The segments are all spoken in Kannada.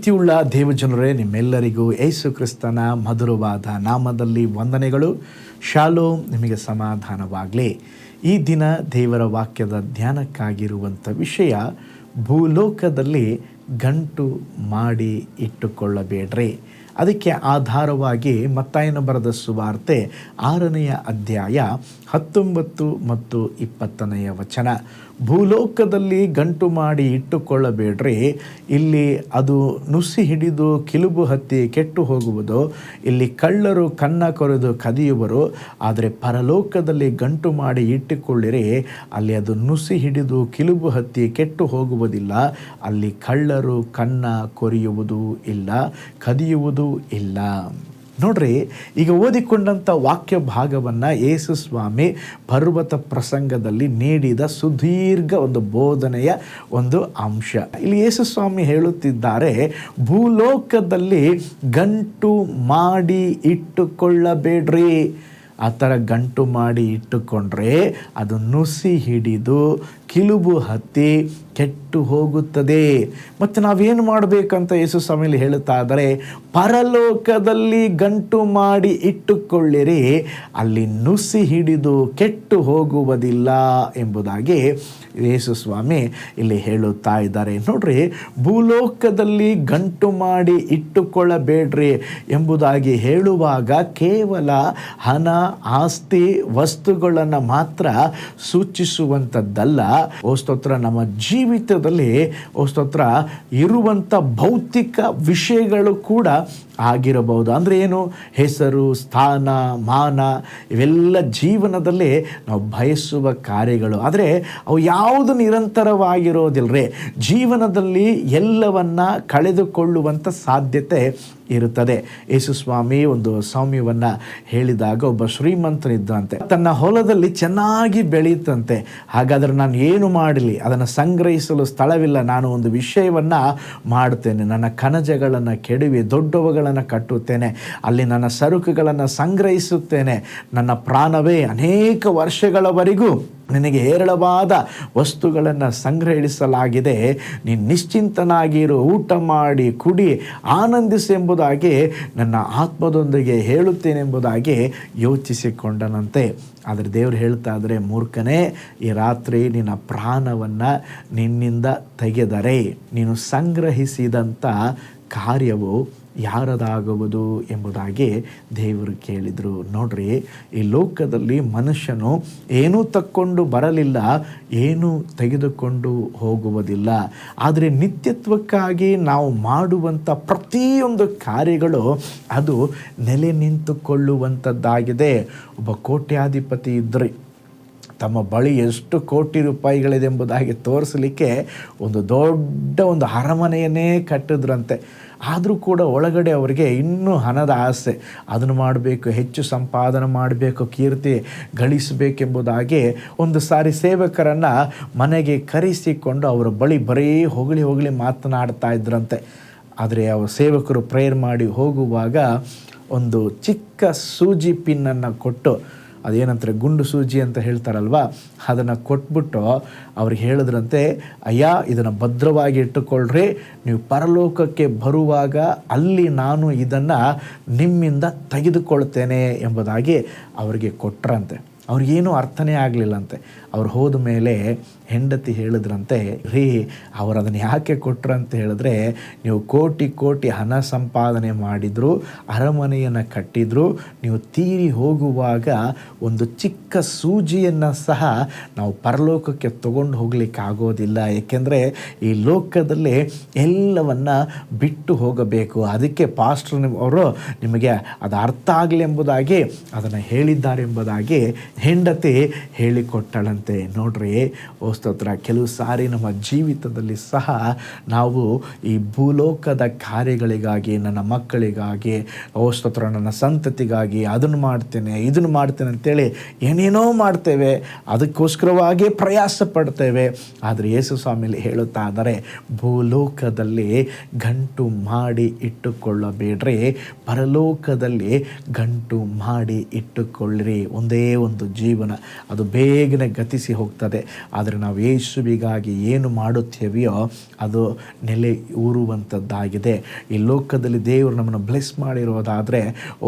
ಪ್ರೀತಿಯುಳ್ಳ ದೇವಜನರೇ, ನಿಮ್ಮೆಲ್ಲರಿಗೂ ಯೇಸು ಕ್ರಿಸ್ತನ ಮಧುರವಾದ ನಾಮದಲ್ಲಿ ವಂದನೆಗಳು. ಶಾಲೋಮ್, ನಿಮಗೆ ಸಮಾಧಾನವಾಗಲಿ. ಈ ದಿನ ದೇವರ ವಾಕ್ಯದ ಧ್ಯಾನಕ್ಕಾಗಿರುವಂಥ ವಿಷಯ, ಭೂಲೋಕದಲ್ಲಿ ಗಂಟು ಮಾಡಿ ಇಟ್ಟುಕೊಳ್ಳಬೇಡ್ರಿ. ಅದಕ್ಕೆ ಆಧಾರವಾಗಿ ಮತ್ತಾಯನ ಬರೆದ ಸುವಾರ್ತೆ 6ನೇ ಅಧ್ಯಾಯ 19 ಮತ್ತು 20ನೇ ವಚನ. ಭೂಲೋಕದಲ್ಲಿ ಗಂಟು ಮಾಡಿ ಇಟ್ಟುಕೊಳ್ಳಬೇಡ್ರಿ. ಇಲ್ಲಿ ಅದು ನುಸಿ ಹಿಡಿದು ಕಿಲುಬು ಹತ್ತಿ ಕೆಟ್ಟು ಹೋಗುವುದು. ಇಲ್ಲಿ ಕಳ್ಳರು ಕನ್ನ ಕೊರೆದು ಕದಿಯುವರು. ಆದರೆ ಪರಲೋಕದಲ್ಲಿ ಗಂಟು ಮಾಡಿ ಇಟ್ಟುಕೊಳ್ಳಿರಿ. ಅಲ್ಲಿ ಅದು ನುಸಿ ಹಿಡಿದು ಕಿಲುಬು ಹತ್ತಿ ಕೆಟ್ಟು ಹೋಗುವುದಿಲ್ಲ. ಅಲ್ಲಿ ಕಳ್ಳರು ಕನ್ನ ಕೊರೆಯುವುದೂ ಇಲ್ಲ, ಕದಿಯುವುದೂ ಇಲ್ಲ. ನೋಡ್ರಿ, ಈಗ ಓದಿಕೊಂಡಂಥ ವಾಕ್ಯ ಭಾಗವನ್ನು ಯೇಸು ಸ್ವಾಮಿ ಪರ್ವತ ಪ್ರಸಂಗದಲ್ಲಿ ನೀಡಿದ ಸುದೀರ್ಘ ಒಂದು ಬೋಧನೆಯ ಒಂದು ಅಂಶ. ಇಲ್ಲಿ ಯೇಸು ಸ್ವಾಮಿ ಹೇಳುತ್ತಿದ್ದಾರೆ, ಭೂಲೋಕದಲ್ಲಿ ಗಂಟು ಮಾಡಿ ಇಟ್ಟುಕೊಳ್ಳಬೇಡ್ರಿ. ಆ ಥರ ಗಂಟು ಮಾಡಿ ಇಟ್ಟುಕೊಂಡ್ರೆ ಅದು ನುಸಿ ಹಿಡಿದು ಕಿಲುಬು ಹತ್ತಿ ಕೆಟ್ಟು ಹೋಗುತ್ತದೆ. ಮತ್ತು ನಾವೇನು ಮಾಡಬೇಕಂತ ಯೇಸು ಸ್ವಾಮಿಯಲ್ಲಿ ಹೇಳುತ್ತಾ ಇದ್ದಾರೆ, ಪರಲೋಕದಲ್ಲಿ ಗಂಟು ಮಾಡಿ ಇಟ್ಟುಕೊಳ್ಳಿರಿ, ಅಲ್ಲಿ ನುಸಿ ಹಿಡಿದು ಕೆಟ್ಟು ಹೋಗುವುದಿಲ್ಲ ಎಂಬುದಾಗಿ ಯೇಸು ಸ್ವಾಮಿ ಇಲ್ಲಿ ಹೇಳುತ್ತಾ ಇದ್ದಾರೆ. ನೋಡ್ರಿ, ಭೂಲೋಕದಲ್ಲಿ ಗಂಟು ಮಾಡಿ ಇಟ್ಟುಕೊಳ್ಳಬೇಡ್ರಿ ಎಂಬುದಾಗಿ ಹೇಳುವಾಗ ಕೇವಲ ಹಣ, ಆಸ್ತಿ, ವಸ್ತುಗಳನ್ನು ಮಾತ್ರ ಸೂಚಿಸುವಂಥದ್ದಲ್ಲ. ಓ ಸ್ತೋತ್ರ, ನಮ್ಮ ಜೀವಿತದಲ್ಲಿ ಓ ಸ್ತೋತ್ರ ಇರುವಂಥ ಭೌತಿಕ ವಿಷಯಗಳು ಕೂಡ ಆಗಿರಬಹುದು. ಅಂದರೆ ಏನು? ಹೆಸರು, ಸ್ಥಾನ, ಮಾನ, ಇವೆಲ್ಲ ಜೀವನದಲ್ಲಿ ನಾವು ಬಯಸುವ ಕಾರ್ಯಗಳು. ಆದರೆ ಅವು ಯಾವುದು ನಿರಂತರವಾಗಿರೋದಿಲ್ಲರೇ. ಜೀವನದಲ್ಲಿ ಎಲ್ಲವನ್ನ ಕಳೆದುಕೊಳ್ಳುವಂಥ ಸಾಧ್ಯತೆ ಇರುತ್ತದೆ. ಯೇಸು ಸ್ವಾಮಿ ಒಂದು ಸೌಮ್ಯವನ್ನು ಹೇಳಿದಾಗ, ಒಬ್ಬ ಶ್ರೀಮಂತನಿದ್ದಂತೆ, ತನ್ನ ಹೊಲದಲ್ಲಿ ಚೆನ್ನಾಗಿ ಬೆಳೆಯುತ್ತಂತೆ. ಹಾಗಾದರೆ ನಾನು ಏನು ಮಾಡಲಿ? ಅದನ್ನು ಸಂಗ್ರಹಿಸಲು ಸ್ಥಳವಿಲ್ಲ. ನಾನು ಒಂದು ವಿಷಯವನ್ನು ಮಾಡುತ್ತೇನೆ, ನನ್ನ ಕಣಜಗಳನ್ನು ಕೆಡವಿ ದೊಡ್ಡವುಗಳನ್ನು ಕಟ್ಟುತ್ತೇನೆ, ಅಲ್ಲಿ ನನ್ನ ಸರಕುಗಳನ್ನು ಸಂಗ್ರಹಿಸುತ್ತೇನೆ. ನನ್ನ ಪ್ರಾಣವೇ, ಅನೇಕ ವರ್ಷಗಳವರೆಗೂ ನಿನಗೆ ಹೇರಳವಾದ ವಸ್ತುಗಳನ್ನು ಸಂಗ್ರಹಿಸಲಾಗಿದೆ. ನೀನು ನಿಶ್ಚಿಂತನಾಗಿರು, ಊಟ ಮಾಡಿ ಕುಡಿ ಆನಂದಿಸೆಂಬುದಾಗಿ ನನ್ನ ಆತ್ಮದೊಂದಿಗೆ ಹೇಳುತ್ತೇನೆಂಬುದಾಗಿ ಯೋಚಿಸಿಕೊಂಡನಂತೆ. ಆದರೆ ದೇವರು ಹೇಳ್ತಾ ಇದ್ದಾರೆ, ಮೂರ್ಖನೇ, ಈ ರಾತ್ರಿ ನಿನ್ನ ಪ್ರಾಣವನ್ನು ನಿನ್ನಿಂದ ತೆಗೆದರೆ ನೀನು ಸಂಗ್ರಹಿಸಿದಂಥ ಕಾರ್ಯವು ಯಾರದಾಗುವುದು ಎಂಬುದಾಗಿ ದೇವರು ಕೇಳಿದರು. ನೋಡ್ರಿ, ಈ ಲೋಕದಲ್ಲಿ ಮನುಷ್ಯನು ಏನೂ ತಕ್ಕೊಂಡು ಬರಲಿಲ್ಲ, ಏನೂ ತೆಗೆದುಕೊಂಡು ಹೋಗುವುದಿಲ್ಲ. ಆದರೆ ನಿತ್ಯತ್ವಕ್ಕಾಗಿ ನಾವು ಮಾಡುವಂಥ ಪ್ರತಿಯೊಂದು ಕಾರ್ಯಗಳು ಅದು ನೆಲೆ ನಿಂತುಕೊಳ್ಳುವಂಥದ್ದಾಗಿದೆ. ಒಬ್ಬ ಕೋಟ್ಯಾಧಿಪತಿ ಇದ್ದರೆ ತಮ್ಮ ಬಳಿ ಎಷ್ಟು ಕೋಟಿ ರೂಪಾಯಿಗಳಿದೆ ಎಂಬುದಾಗಿ ತೋರಿಸಲಿಕ್ಕೆ ಒಂದು ದೊಡ್ಡ ಒಂದು ಅರಮನೆಯನ್ನೇ ಕಟ್ಟಿದ್ರಂತೆ. ಆದರೂ ಕೂಡ ಒಳಗಡೆ ಅವರಿಗೆ ಇನ್ನೂ ಹಣದ ಆಸೆ, ಅದನ್ನು ಮಾಡಬೇಕು, ಹೆಚ್ಚು ಸಂಪಾದನೆ ಮಾಡಬೇಕು, ಕೀರ್ತಿ ಗಳಿಸಬೇಕೆಂಬುದಾಗಿ ಒಂದು ಸಾರಿ ಸೇವಕರನ್ನು ಮನೆಗೆ ಕರೆಸಿಕೊಂಡು ಅವರ ಬಳಿ ಬರೀ ಹೊಗಳಿ ಮಾತನಾಡ್ತಾ ಇದ್ರಂತೆ. ಆದರೆ ಅವರು ಸೇವಕರು ಪ್ರೇಯರ್ ಮಾಡಿ ಹೋಗುವಾಗ ಒಂದು ಚಿಕ್ಕ ಸೂಜಿ ಪಿನ್ನನ್ನು ಕೊಟ್ಟು, ಅದೇನಂತಾರೆ ಗುಂಡು ಸೂಜಿ ಅಂತ ಹೇಳ್ತಾರಲ್ವ, ಅದನ್ನು ಕೊಟ್ಬಿಟ್ಟು ಅವ್ರಿಗೆ ಹೇಳಿದ್ರಂತೆ, ಅಯ್ಯ, ಇದನ್ನು ಭದ್ರವಾಗಿ ಇಟ್ಟುಕೊಳ್ಳ್ರಿ, ನೀವು ಪರಲೋಕಕ್ಕೆ ಬರುವಾಗ ಅಲ್ಲಿ ನಾನು ಇದನ್ನು ನಿಮ್ಮಿಂದ ತೆಗೆದುಕೊಳ್ತೇನೆ ಎಂಬುದಾಗಿ ಅವರಿಗೆ ಕೊಟ್ರಂತೆ. ಅವ್ರಿಗೇನೂ ಅರ್ಥನೇ ಆಗಲಿಲ್ಲಂತೆ. ಅವ್ರು ಹೋದ ಮೇಲೆ ಹೆಂಡತಿ ಹೇಳಿದ್ರಂತೆ, ರೀ, ಅವರು ಅದನ್ನು ಯಾಕೆ ಕೊಟ್ಟರು ಅಂತ ಹೇಳಿದ್ರೆ, ನೀವು ಕೋಟಿ ಹಣ ಸಂಪಾದನೆ ಮಾಡಿದ್ರು, ಅರಮನೆಯನ್ನು ಕಟ್ಟಿದ್ರು, ನೀವು ತೀರಿ ಹೋಗುವಾಗ ಒಂದು ಚಿಕ್ಕ ಸೂಜಿಯನ್ನು ಸಹ ನಾವು ಪರಲೋಕಕ್ಕೆ ತಗೊಂಡು ಹೋಗ್ಲಿಕ್ಕೆ ಆಗೋದಿಲ್ಲ. ಏಕೆಂದರೆ ಈ ಲೋಕದಲ್ಲಿ ಎಲ್ಲವನ್ನ ಬಿಟ್ಟು ಹೋಗಬೇಕು. ಅದಕ್ಕೆ ಪಾಸ್ಟರ್ ಅವರು ನಿಮಗೆ ಅದು ಅರ್ಥ ಆಗಲಿ ಎಂಬುದಾಗಿ ಅದನ್ನು ಹೇಳಿದ್ದಾರೆ ಎಂಬುದಾಗಿ ಹೆಂಡತಿ ಹೇಳಿಕೊಟ್ಟಳಂತೆ. ನೋಡ್ರಿ, ಓ ಸ್ತೋತ್ರ, ಕೆಲವು ಸಾರಿ ನಮ್ಮ ಜೀವಿತದಲ್ಲಿ ಸಹ ನಾವು ಈ ಭೂಲೋಕದ ಕಾರ್ಯಗಳಿಗಾಗಿ, ನನ್ನ ಮಕ್ಕಳಿಗಾಗಿ, ಓ ಸ್ತೋತ್ರ, ನನ್ನ ಸಂತತಿಗಾಗಿ ಅದನ್ನು ಮಾಡ್ತೇನೆ, ಇದನ್ನು ಮಾಡ್ತೇನೆ ಅಂತೇಳಿ ಏನೇನೋ ಮಾಡ್ತೇವೆ, ಅದಕ್ಕೋಸ್ಕರವಾಗಿ ಪ್ರಯಾಸ ಪಡ್ತೇವೆ. ಆದರೆ ಯೇಸು ಸ್ವಾಮಿಲಿ ಹೇಳುತ್ತಾ ಇದ್ದಾರೆ, ಭೂಲೋಕದಲ್ಲಿ ಗಂಟು ಮಾಡಿ ಇಟ್ಟುಕೊಳ್ಳಬೇಡ್ರಿ, ಪರಲೋಕದಲ್ಲಿ ಗಂಟು ಮಾಡಿ ಇಟ್ಟುಕೊಳ್ಳಿರಿ. ಒಂದೇ ಒಂದು ಒಂದು ಜೀವನ ಅದು ಬೇಗನೆ ಗತಿಸಿ ಹೋಗ್ತದೆ. ಆದರೆ ನಾವು ಯೇಸುವಿಗಾಗಿ ಏನು ಮಾಡುತ್ತೇವೆಯೋ ಅದು ನೆಲೆ ಊರುವಂಥದ್ದಾಗಿದೆ. ಈ ಲೋಕದಲ್ಲಿ ದೇವರು ನಮ್ಮನ್ನು ಬ್ಲೆಸ್ ಮಾಡಿರೋದಾದರೆ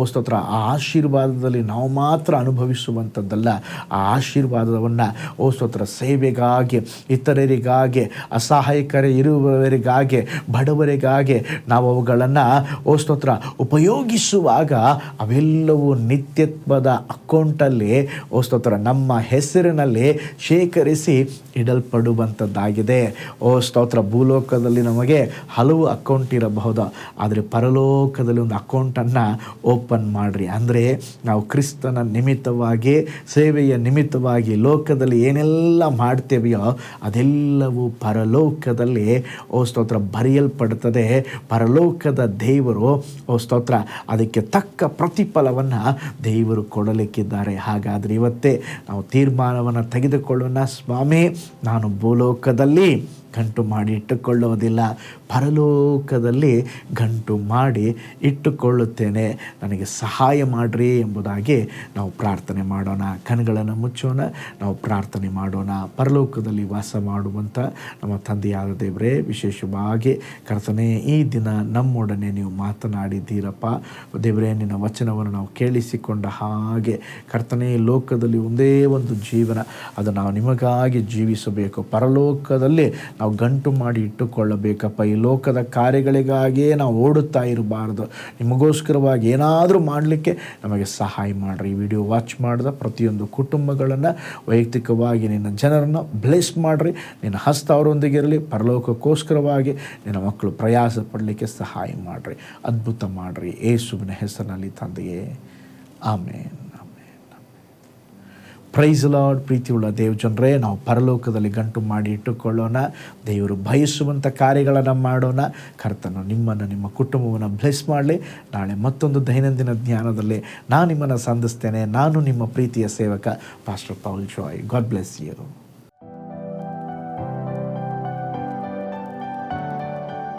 ಸ್ತೋತ್ರ, ಆ ಆಶೀರ್ವಾದದಲ್ಲಿ ನಾವು ಮಾತ್ರ ಅನುಭವಿಸುವಂಥದ್ದಲ್ಲ. ಆ ಆಶೀರ್ವಾದವನ್ನು ಸ್ತೋತ್ರ ಸೇವೆಗಾಗಿ, ಇತರರಿಗಾಗಿ, ಅಸಹಾಯಕರ ಇರುವವರಿಗಾಗಿ, ಬಡವರಿಗಾಗಿ ನಾವು ಅವುಗಳನ್ನು ಸ್ತೋತ್ರ ಉಪಯೋಗಿಸುವಾಗ ಅವೆಲ್ಲವೂ ನಿತ್ಯತ್ವದ ಅಕೌಂಟಲ್ಲಿ ಸ್ತೋತ್ರ ನಮ್ಮ ಹೆಸರಿನಲ್ಲಿ ಶೇಖರಿಸಿ ಇಡಲ್ಪಡುವಂಥದ್ದಾಗಿದೆ. ಸ್ತೋತ್ರ, ಭೂಲೋಕದಲ್ಲಿ ನಮಗೆ ಹಲವು ಅಕೌಂಟ್ ಇರಬಹುದು, ಆದರೆ ಪರಲೋಕದಲ್ಲಿ ಒಂದು ಅಕೌಂಟನ್ನು ಓಪನ್ ಮಾಡಿರಿ. ಅಂದರೆ ನಾವು ಕ್ರಿಸ್ತನ ನಿಮಿತ್ತವಾಗಿ, ಸೇವೆಯ ನಿಮಿತ್ತವಾಗಿ ಲೋಕದಲ್ಲಿ ಏನೆಲ್ಲ ಮಾಡ್ತೇವೆಯೋ ಅದೆಲ್ಲವೂ ಪರಲೋಕದಲ್ಲಿ ಸ್ತೋತ್ರ ಬರೆಯಲ್ಪಡುತ್ತದೆ. ಪರಲೋಕದ ದೇವರು ಸ್ತೋತ್ರ ಅದಕ್ಕೆ ತಕ್ಕ ಪ್ರತಿಫಲವನ್ನು ದೇವರು ಕೊಡಲಿಕ್ಕಿದ್ದಾರೆ. ಹಾಗಾದರೆ ಇವತ್ತೇ ನಾವು ತೀರ್ಮಾನವನ್ನು ತೆಗೆದುಕೊಳ್ಳೋಣ. ಸ್ವಾಮಿ, ನಾನು ಭೂಲೋಕದಲ್ಲಿ ಗಂಟು ಮಾಡಿ ಇಟ್ಟುಕೊಳ್ಳುವುದಿಲ್ಲ, ಪರಲೋಕದಲ್ಲಿ ಗಂಟು ಮಾಡಿ ಇಟ್ಟುಕೊಳ್ಳುತ್ತೇನೆ, ನನಗೆ ಸಹಾಯ ಮಾಡಿರಿ ಎಂಬುದಾಗಿ ನಾವು ಪ್ರಾರ್ಥನೆ ಮಾಡೋಣ. ಕಣ್ಗಳನ್ನು ಮುಚ್ಚೋಣ, ನಾವು ಪ್ರಾರ್ಥನೆ ಮಾಡೋಣ. ಪರಲೋಕದಲ್ಲಿ ವಾಸ ಮಾಡುವಂಥ ನಮ್ಮ ತಂದೆಯಾದ ದೇವರೇ, ವಿಶೇಷವಾಗಿ ಕರ್ತನೇ, ಈ ದಿನ ನಮ್ಮೊಡನೆ ನೀವು ಮಾತನಾಡಿದ್ದೀರಪ್ಪ ದೇವರೇ. ನಿನ್ನ ವಚನವನ್ನು ನಾವು ಕೇಳಿಸಿಕೊಂಡ ಹಾಗೆ ಕರ್ತನೇ, ಲೋಕದಲ್ಲಿ ಒಂದೇ ಒಂದು ಜೀವನ, ಅದು ನಾವು ನಿಮಗಾಗಿ ಜೀವಿಸಬೇಕು. ಪರಲೋಕದಲ್ಲಿ ನಾವು ಗಂಟು ಮಾಡಿ ಇಟ್ಟುಕೊಳ್ಳಬೇಕಪ್ಪ. ಈ ಲೋಕದ ಕಾರ್ಯಗಳಿಗಾಗಿಯೇ ನಾವು ಓಡುತ್ತಾ ಇರಬಾರ್ದು. ನಿಮಗೋಸ್ಕರವಾಗಿ ಏನಾದರೂ ಮಾಡಲಿಕ್ಕೆ ನಮಗೆ ಸಹಾಯ ಮಾಡಿರಿ. ಈ ವಿಡಿಯೋ ವಾಚ್ ಮಾಡಿದ ಪ್ರತಿಯೊಂದು ಕುಟುಂಬಗಳನ್ನು, ವೈಯಕ್ತಿಕವಾಗಿ ನಿನ್ನ ಜನರನ್ನು ಬ್ಲೆಸ್ ಮಾಡಿರಿ. ನಿನ್ನ ಹಸ್ತ ಅವರೊಂದಿಗೆ ಇರಲಿ. ಪರಲೋಕಕ್ಕೋಸ್ಕರವಾಗಿ ನಿನ್ನ ಮಕ್ಕಳು ಪ್ರಯಾಸ ಪಡಲಿಕ್ಕೆ ಸಹಾಯ ಮಾಡಿರಿ. ಅದ್ಭುತ ಮಾಡಿರಿ. ಯೇಸುವಿನ ಹೆಸರಿನಲ್ಲಿ ತಂದೆಯೇ, ಆಮೇನ್. Price lord. ಪ್ರೀತಿಯುಳ್ಳ ದೇವ ಜನರೇ, ನಾವು ಪರಲೋಕದಲ್ಲಿ ಗಂಟು ಮಾಡಿ ಇಟ್ಟುಕೊಳ್ಳೋಣ. ದೇವರು ಬಯಸುವಂಥ ಕಾರ್ಯಗಳನ್ನು ಮಾಡೋಣ. ಕರ್ತನು ನಿಮ್ಮನ್ನು, ನಿಮ್ಮ ಕುಟುಂಬವನ್ನು ಬ್ಲೆಸ್ ಮಾಡಲಿ. ನಾಳೆ ಮತ್ತೊಂದು ದೈನಂದಿನ ಜ್ಞಾನದಲ್ಲಿ ನಾನು ನಿಮ್ಮನ್ನು ಸಂಧಿಸ್ತೇನೆ. ನಾನು ನಿಮ್ಮ ಪ್ರೀತಿಯ ಸೇವಕ pastor Paul Joy. God bless you.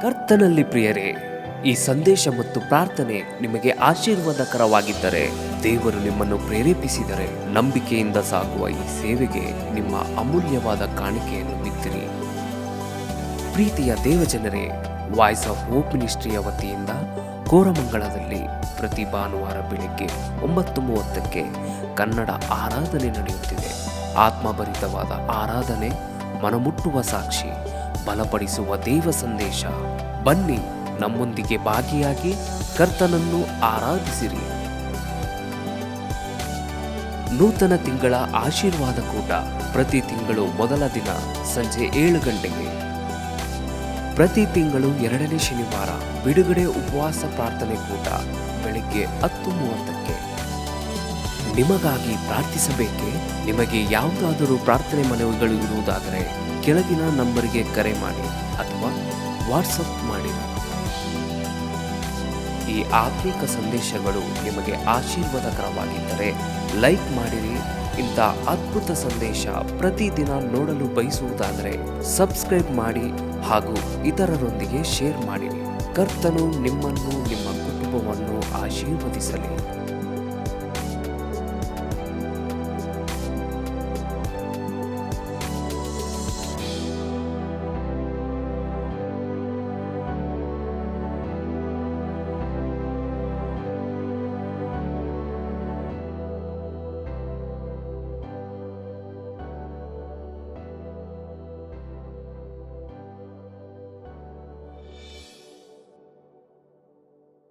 ಕರ್ತನಲ್ಲಿ ಪ್ರಿಯರೇ, ಈ ಸಂದೇಶ ಮತ್ತು ಪ್ರಾರ್ಥನೆ ನಿಮಗೆ ಆಶೀರ್ವಾದಕರವಾಗಿದ್ದರೆ, ದೇವರು ನಿಮ್ಮನ್ನು ಪ್ರೇರೇಪಿಸಿದರೆ, ನಂಬಿಕೆಯಿಂದ ಸಾಗುವ ಈ ಸೇವೆಗೆ ನಿಮ್ಮ ಅಮೂಲ್ಯವಾದ ಕಾಣಿಕೆಯನ್ನು ಬಿತ್ತಿರಿ. ಪ್ರೀತಿಯ ದೇವಜನರೇ, ವಾಯ್ಸ್ ಆಫ್ ಹೋಪ್ ಮಿನಿಸ್ಟ್ರಿಯ ವತಿಯಿಂದ ಕೋರಮಂಗಲದಲ್ಲಿ ಪ್ರತಿ ಭಾನುವಾರ ಬೆಳಿಗ್ಗೆ 9:30ಕ್ಕೆ ಕನ್ನಡ ಆರಾಧನೆ ನಡೆಯುತ್ತಿದೆ. ಆತ್ಮಭರಿತವಾದ ಆರಾಧನೆ, ಮನಮುಟ್ಟುವ ಸಾಕ್ಷಿ, ಬಲಪಡಿಸುವ ದೇವ ಸಂದೇಶ. ಬನ್ನಿ, ನಮ್ಮೊಂದಿಗೆ ಭಾಗಿಯಾಗಿ ಕರ್ತನನ್ನು ಆರಾಧಿಸಿರಿ. ನೂತನ ತಿಂಗಳ ಆಶೀರ್ವಾದ ಕೂಟ ಪ್ರತಿ ತಿಂಗಳು ಮೊದಲ ದಿನ ಸಂಜೆ 7 ಗಂಟೆಗೆ. ಪ್ರತಿ ತಿಂಗಳು 2ನೇ ಶನಿವಾರ ಬಿಡುಗಡೆ ಉಪವಾಸ ಪ್ರಾರ್ಥನೆ ಕೂಟ ಬೆಳಿಗ್ಗೆ 10:30ಕ್ಕೆ. ನಿಮಗಾಗಿ ಪ್ರಾರ್ಥಿಸಬೇಕೆ? ನಿಮಗೆ ಯಾವುದಾದರೂ ಪ್ರಾರ್ಥನೆ ಮನವಿಗಳು ಇರುವುದಾದರೆ ಕೆಳಗಿನ ನಂಬರಿಗೆ ಕರೆ ಮಾಡಿ ಅಥವಾ ವಾಟ್ಸಪ್ ಮಾಡಿ. ಈ ಆತ್ಮಿಕ ಸಂದೇಶಗಳು ನಿಮಗೆ ಆಶೀರ್ವಾದಕರವಾಗಿದ್ದರೆ ಲೈಕ್ ಮಾಡಿರಿ. ಇಂಥ ಅದ್ಭುತ ಸಂದೇಶ ಪ್ರತಿದಿನ ನೋಡಲು ಬಯಸುವುದಾದರೆ ಸಬ್ಸ್ಕ್ರೈಬ್ ಮಾಡಿ ಹಾಗೂ ಇತರರೊಂದಿಗೆ ಶೇರ್ ಮಾಡಿರಿ. ಕರ್ತನು ನಿಮ್ಮನ್ನು, ನಿಮ್ಮ ಕುಟುಂಬವನ್ನು ಆಶೀರ್ವದಿಸಲಿ.